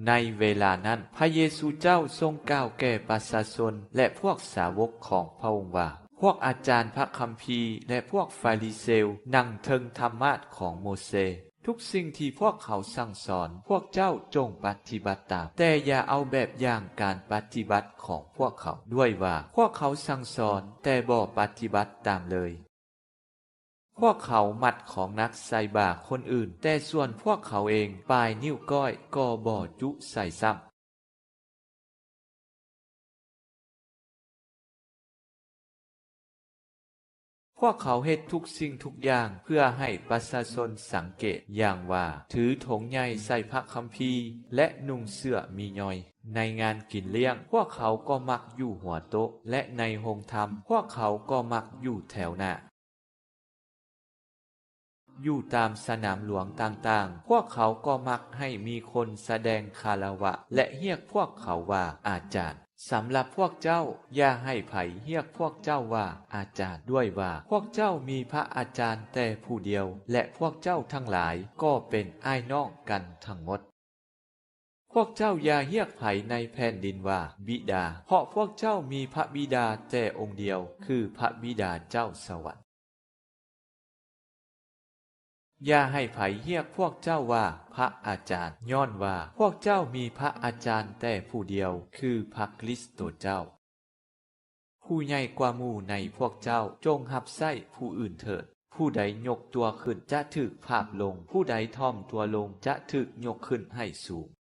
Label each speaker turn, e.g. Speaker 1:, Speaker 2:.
Speaker 1: ในเวลานั้นพระเยซูเจ้าทรงกล่าวแก่ประชาชนและพวกสาวกของพระองค์ว่าพวกอาจารย์พระคัมภีร์และพวกฟาริเซลนั่งเทิงธรรมะของโมเสสทุกสิ่งที่พวกเขาสั่งสอนพวกเจ้าจงปฏิบัติตามแต่อย่าเอาแบบอย่างการปฏิบัติของพวกเขาด้วยว่าพวกเขาสั่งสอนแต่บ่ปฏิบัติตามเลยพวกเขามัดของนักใส่บาคนอื่นแต่ส่วนพวกเขาเองปลายนิ้วก้อยก็บ่จุใส่ซ้ำพวกเขาเฮ็ดทุกสิ่งทุกอย่างเพื่อให้ประชาชนสังเกตอย่างว่าถือถงใหญ่ใส่พระคัมภีร์และนุ่งเสื้อมีย่อยในงานกินเลี้ยงพวกเขาก็มักอยู่หัวโต๊ะและในโรงธรรมพวกเขาก็มักอยู่แถวหน้าอยู่ตามสนามหลวงต่างๆพวกเขาก็มักให้มีคนแสดงคารวะและเรียกพวกเขาว่าอาจารย์สำหรับพวกเจ้าอย่าให้ไผเรียกพวกเจ้าว่าอาจารย์ด้วยว่าพวกเจ้ามีพระอาจารย์แต่ผู้เดียวและพวกเจ้าทั้งหลายก็เป็นอ้ายน้องกันทั้งหมดพวกเจ้าอย่าเรียกไผในแผ่นดินว่าบิดาเพราะพวกเจ้ามีพระบิดาแต่องค์เดียวคือพระบิดาเจ้าสวรรค์อย่าให้ไผเรียกพวกเจ้าว่าพระอาจารย์ย้อนว่าพวกเจ้ามีพระอาจารย์แต่ผู้เดียวคือพระคริสต์ตัวเจ้าผู้ใหญ่กว่าหมู่ในพวกเจ้าจงรับใช้ผู้อื่นเถิดผู้ใดยกตัวขึ้นจะถูกภาพลงผู้ใดถ่อมตัวลงจะถูกยกขึ้นให้สูง